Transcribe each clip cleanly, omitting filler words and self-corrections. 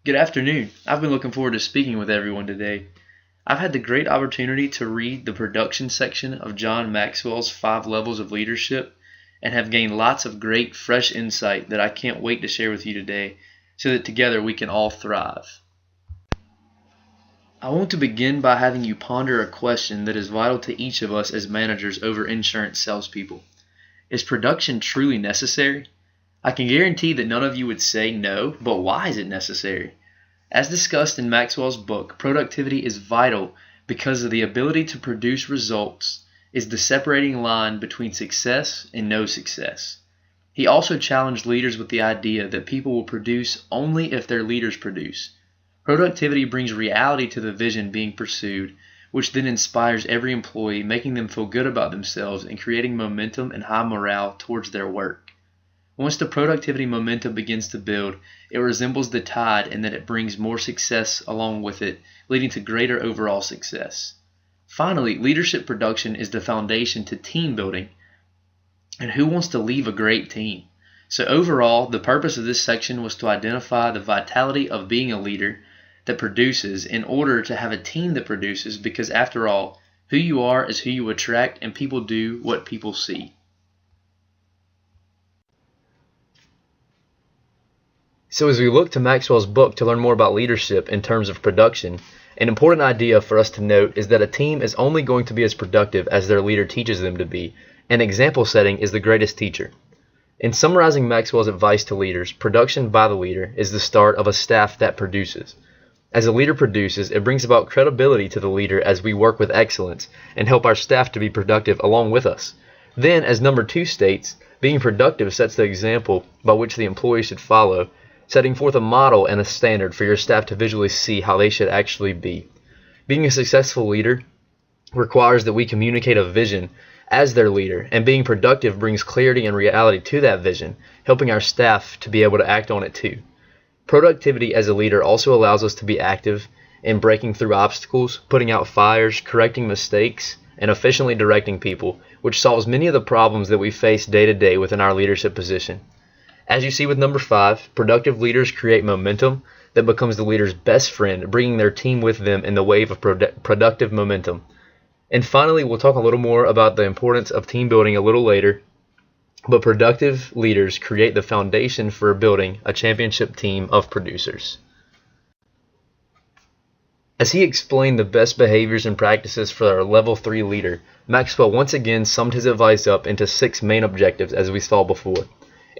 Good afternoon. I've been looking forward to speaking with everyone today. I've had the great opportunity to read the production section of John Maxwell's 5 Levels of Leadership and have gained lots of great, fresh insight that I can't wait to share with you today so that together we can all thrive. I want to begin by having you ponder a question that is vital to each of us as managers over insurance salespeople. Is production truly necessary? I can guarantee that none of you would say no, but why is it necessary? As discussed in Maxwell's book, productivity is vital because of the ability to produce results is the separating line between success and no success. He also challenged leaders with the idea that people will produce only if their leaders produce. Productivity brings reality to the vision being pursued, which then inspires every employee, making them feel good about themselves and creating momentum and high morale towards their work. Once the productivity momentum begins to build, it resembles the tide in that it brings more success along with it, leading to greater overall success. Finally, leadership production is the foundation to team building. And who wants to leave a great team? So overall, the purpose of this section was to identify the vitality of being a leader that produces in order to have a team that produces, because after all, who you are is who you attract, and people do what people see. So as we look to Maxwell's book to learn more about leadership in terms of production, an important idea for us to note is that a team is only going to be as productive as their leader teaches them to be, and example setting is the greatest teacher. In summarizing Maxwell's advice to leaders, production by the leader is the start of a staff that produces. As a leader produces, it brings about credibility to the leader as we work with excellence and help our staff to be productive along with us. Then, as number 2 states, being productive sets the example by which the employee should follow, setting forth a model and a standard for your staff to visually see how they should actually be. Being a successful leader requires that we communicate a vision as their leader, and being productive brings clarity and reality to that vision, helping our staff to be able to act on it too. Productivity as a leader also allows us to be active in breaking through obstacles, putting out fires, correcting mistakes, and efficiently directing people, which solves many of the problems that we face day to day within our leadership position. As you see with number 5, productive leaders create momentum that becomes the leader's best friend, bringing their team with them in the wave of productive momentum. And finally, we'll talk a little more about the importance of team building a little later, but productive leaders create the foundation for building a championship team of producers. As he explained the best behaviors and practices for our level 3 leader, Maxwell once again summed his advice up into 6 main objectives as we saw before.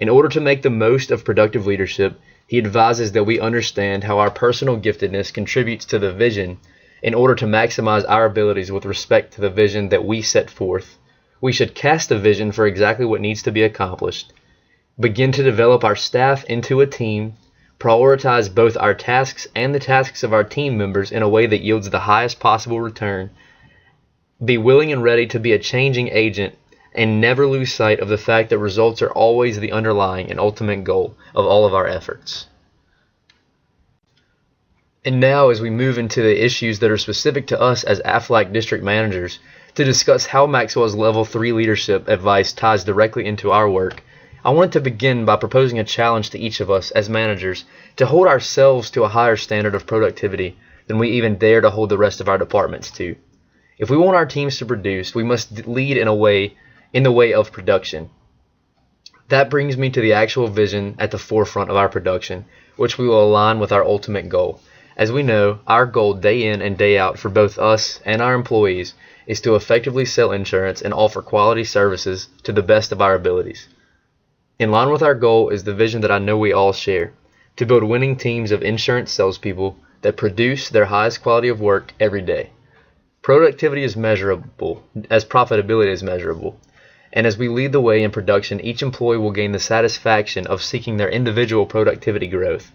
In order to make the most of productive leadership, he advises that we understand how our personal giftedness contributes to the vision in order to maximize our abilities with respect to the vision that we set forth. We should cast a vision for exactly what needs to be accomplished, begin to develop our staff into a team, prioritize both our tasks and the tasks of our team members in a way that yields the highest possible return, be willing and ready to be a changing agent, and never lose sight of the fact that results are always the underlying and ultimate goal of all of our efforts. And now, as we move into the issues that are specific to us as Aflac district managers, to discuss how Maxwell's level 3 leadership advice ties directly into our work, I wanted to begin by proposing a challenge to each of us as managers to hold ourselves to a higher standard of productivity than we even dare to hold the rest of our departments to. If we want our teams to produce, we must lead in the way of production. That brings me to the actual vision at the forefront of our production, which we will align with our ultimate goal. As we know, our goal day in and day out for both us and our employees is to effectively sell insurance and offer quality services to the best of our abilities. In line with our goal is the vision that I know we all share, to build winning teams of insurance salespeople that produce their highest quality of work every day. Productivity is measurable, as profitability is measurable. And as we lead the way in production, each employee will gain the satisfaction of seeking their individual productivity growth,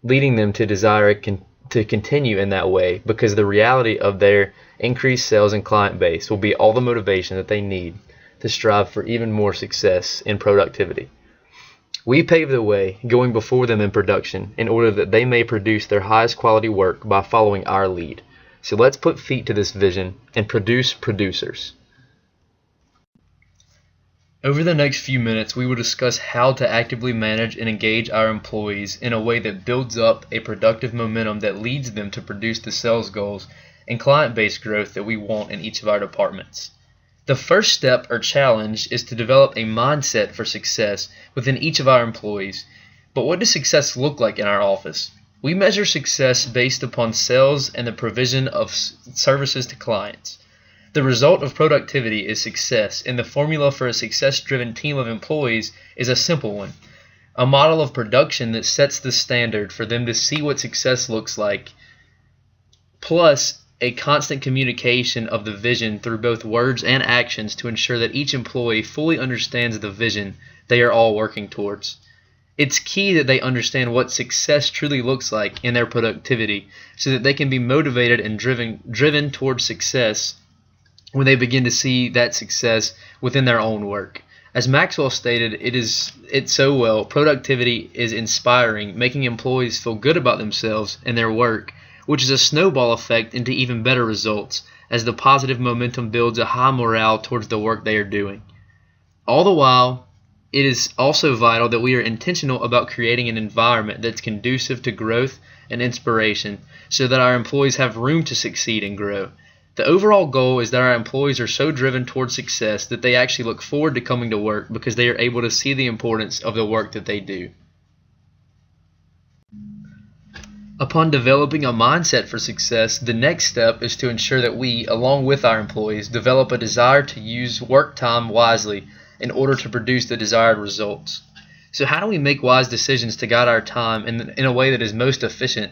leading them to desire to continue in that way, because the reality of their increased sales and client base will be all the motivation that they need to strive for even more success in productivity. We pave the way, going before them in production, in order that they may produce their highest quality work by following our lead. So let's put feet to this vision and produce producers. Over the next few minutes, we will discuss how to actively manage and engage our employees in a way that builds up a productive momentum that leads them to produce the sales goals and client-based growth that we want in each of our departments. The first step or challenge is to develop a mindset for success within each of our employees. But what does success look like in our office? We measure success based upon sales and the provision of services to clients. The result of productivity is success, and the formula for a success-driven team of employees is a simple one: a model of production that sets the standard for them to see what success looks like, plus a constant communication of the vision through both words and actions to ensure that each employee fully understands the vision they are all working towards. It's key that they understand what success truly looks like in their productivity so that they can be motivated and driven towards success when they begin to see that success within their own work. As Maxwell stated, it so well, productivity is inspiring, making employees feel good about themselves and their work, which is a snowball effect into even better results as the positive momentum builds a high morale towards the work they are doing. All the while, it is also vital that we are intentional about creating an environment that's conducive to growth and inspiration so that our employees have room to succeed and grow. The overall goal is that our employees are so driven towards success that they actually look forward to coming to work because they are able to see the importance of the work that they do. Upon developing a mindset for success, the next step is to ensure that we, along with our employees, develop a desire to use work time wisely in order to produce the desired results. So how do we make wise decisions to guide our time in a way that is most efficient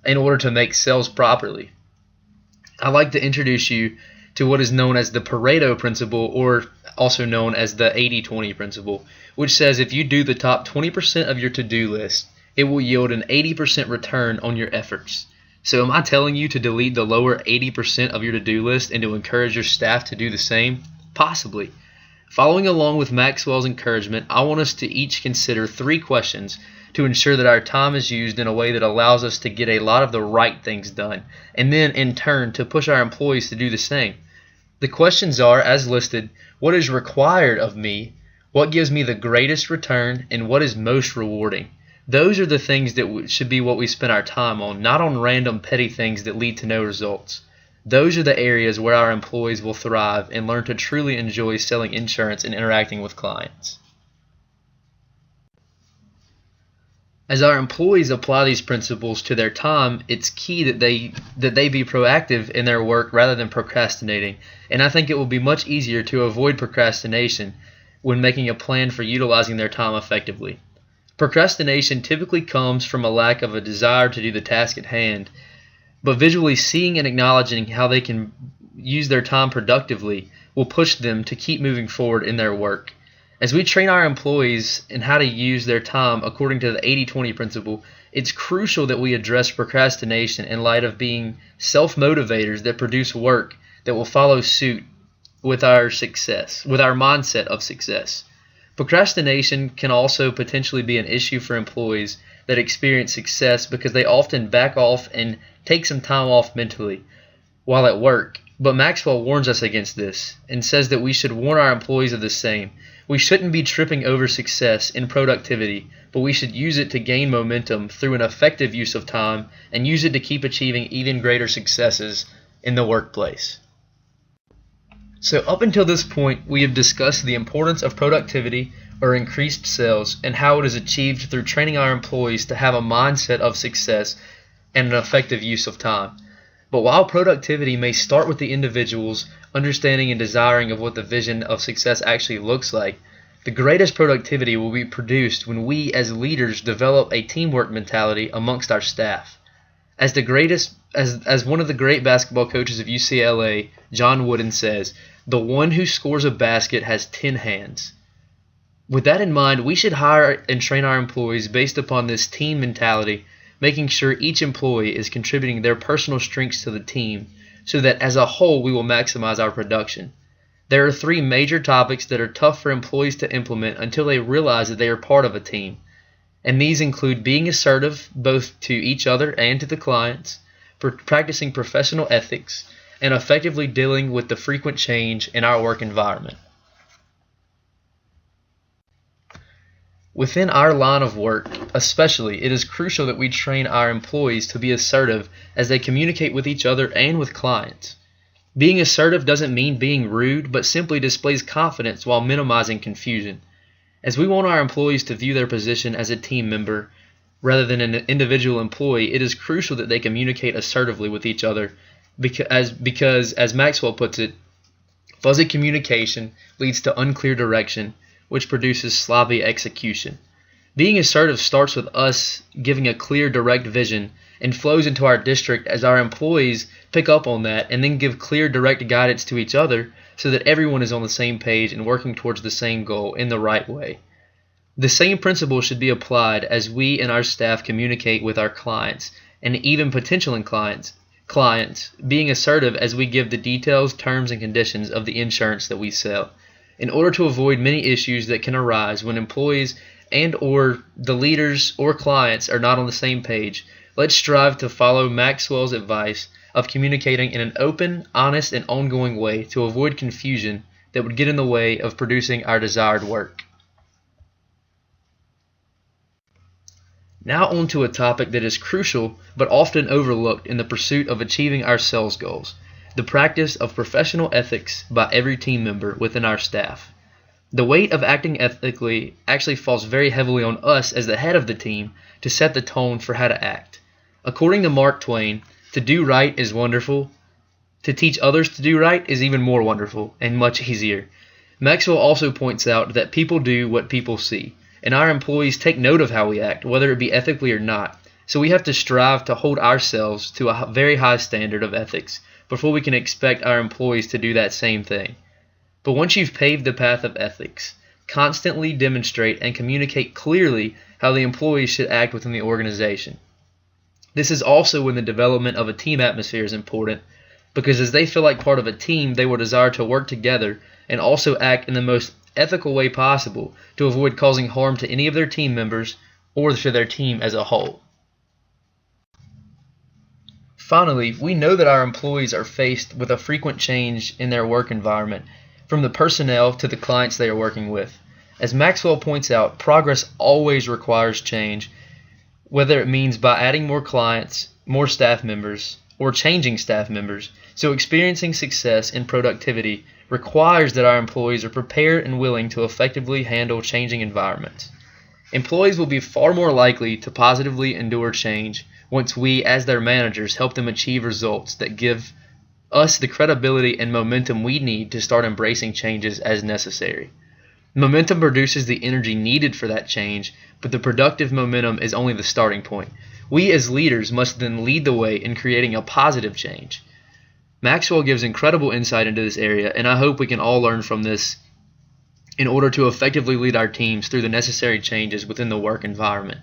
in order to make sales properly? I'd like to introduce you to what is known as the Pareto principle, or also known as the 80-20 principle, which says if you do the top 20% of your to-do list, it will yield an 80% return on your efforts. So am I telling you to delete the lower 80% of your to-do list and to encourage your staff to do the same? Possibly. Following along with Maxwell's encouragement, I want us to each consider 3 questions to ensure that our time is used in a way that allows us to get a lot of the right things done, and then in turn to push our employees to do the same. The questions are, as listed: what is required of me, what gives me the greatest return, and what is most rewarding. Those are the things that should be what we spend our time on, not on random petty things that lead to no results. Those are the areas where our employees will thrive and learn to truly enjoy selling insurance and interacting with clients. As our employees apply these principles to their time, it's key that they be proactive in their work rather than procrastinating. And I think it will be much easier to avoid procrastination when making a plan for utilizing their time effectively. Procrastination typically comes from a lack of a desire to do the task at hand, but visually seeing and acknowledging how they can use their time productively will push them to keep moving forward in their work. As we train our employees in how to use their time according to the 80-20 principle, it's crucial that we address procrastination in light of being self-motivators that produce work that will follow suit with our success, with our mindset of success. Procrastination can also potentially be an issue for employees that experience success because they often back off and take some time off mentally while at work. But Maxwell warns us against this and says that we should warn our employees of the same. We shouldn't be tripping over success in productivity, but we should use it to gain momentum through an effective use of time and use it to keep achieving even greater successes in the workplace. So up until this point, we have discussed the importance of productivity or increased sales and how it is achieved through training our employees to have a mindset of success and an effective use of time. But while productivity may start with the individual's understanding and desiring of what the vision of success actually looks like, the greatest productivity will be produced when we as leaders develop a teamwork mentality amongst our staff. As one of the great basketball coaches of UCLA, John Wooden, says, "The one who scores a basket has 10 hands." With that in mind, we should hire and train our employees based upon this team mentality, making sure each employee is contributing their personal strengths to the team so that as a whole we will maximize our production. There are 3 major topics that are tough for employees to implement until they realize that they are part of a team. And these include being assertive both to each other and to the clients, practicing professional ethics, and effectively dealing with the frequent change in our work environment. Within our line of work, especially, it is crucial that we train our employees to be assertive as they communicate with each other and with clients. Being assertive doesn't mean being rude, but simply displays confidence while minimizing confusion. As we want our employees to view their position as a team member rather than an individual employee, it is crucial that they communicate assertively with each other because, as Maxwell puts it, fuzzy communication leads to unclear direction, which produces sloppy execution. Being assertive starts with us giving a clear, direct vision and flows into our district as our employees pick up on that and then give clear, direct guidance to each other so that everyone is on the same page and working towards the same goal in the right way. The same principle should be applied as we and our staff communicate with our clients and even potential clients, being assertive as we give the details, terms, and conditions of the insurance that we sell, in order to avoid many issues that can arise when employees and or the leaders or clients are not on the same page. Let's strive to follow Maxwell's advice of communicating in an open, honest, and ongoing way to avoid confusion that would get in the way of producing our desired work. Now on to a topic that is crucial but often overlooked in the pursuit of achieving our sales goals: the practice of professional ethics by every team member within our staff. The weight of acting ethically actually falls very heavily on us as the head of the team to set the tone for how to act. According to Mark Twain, to do right is wonderful. To teach others to do right is even more wonderful and much easier. Maxwell also points out that people do what people see, and our employees take note of how we act, whether it be ethically or not. So we have to strive to hold ourselves to a very high standard of ethics before we can expect our employees to do that same thing. But once you've paved the path of ethics, constantly demonstrate and communicate clearly how the employees should act within the organization. This is also when the development of a team atmosphere is important, because as they feel like part of a team, they will desire to work together and also act in the most ethical way possible to avoid causing harm to any of their team members or to their team as a whole. Finally, we know that our employees are faced with a frequent change in their work environment, from the personnel to the clients they are working with. As Maxwell points out, progress always requires change, whether it means by adding more clients, more staff members, or changing staff members. So experiencing success in productivity requires that our employees are prepared and willing to effectively handle changing environments. Employees will be far more likely to positively endure change once we, as their managers, help them achieve results that give us the credibility and momentum we need to start embracing changes as necessary. Momentum produces the energy needed for that change, but the productive momentum is only the starting point. We as leaders must then lead the way in creating a positive change. Maxwell gives incredible insight into this area, and I hope we can all learn from this in order to effectively lead our teams through the necessary changes within the work environment.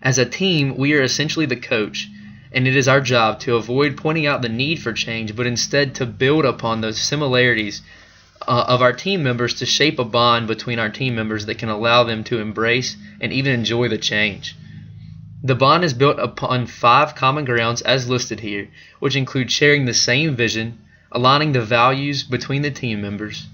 As a team, we are essentially the coach, and it is our job to avoid pointing out the need for change, but instead to build upon those similarities of our team members to shape a bond between our team members that can allow them to embrace and even enjoy the change. The bond is built upon 5 common grounds as listed here, which include sharing the same vision, aligning the values between the team members,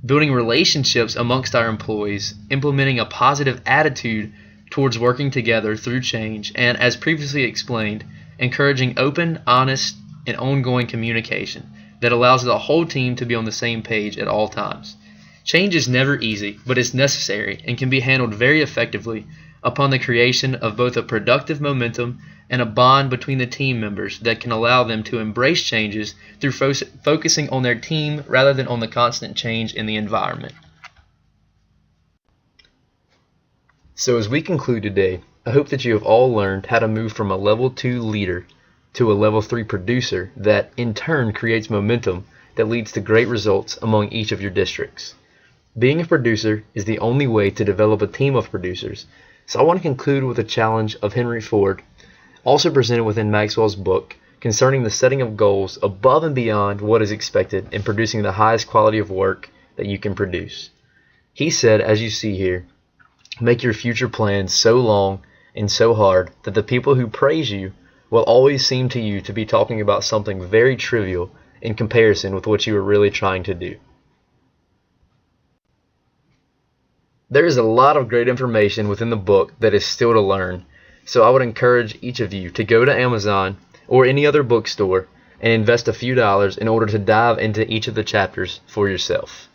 building relationships amongst our employees, implementing a positive attitude towards working together through change, and, as previously explained, encouraging open, honest, and ongoing communication that allows the whole team to be on the same page at all times. Change is never easy, but it's necessary and can be handled very effectively upon the creation of both a productive momentum and a bond between the team members that can allow them to embrace changes through focusing on their team rather than on the constant change in the environment. So as we conclude today, I hope that you have all learned how to move from a level 2 leader to a level 3 producer that in turn creates momentum that leads to great results among each of your districts. Being a producer is the only way to develop a team of producers. So I want to conclude with a challenge of Henry Ford, also presented within Maxwell's book, concerning the setting of goals above and beyond what is expected in producing the highest quality of work that you can produce. He said, as you see here, make your future plans so long and so hard that the people who praise you will always seem to you to be talking about something very trivial in comparison with what you are really trying to do. There is a lot of great information within the book that is still to learn, so I would encourage each of you to go to Amazon or any other bookstore and invest a few dollars in order to dive into each of the chapters for yourself.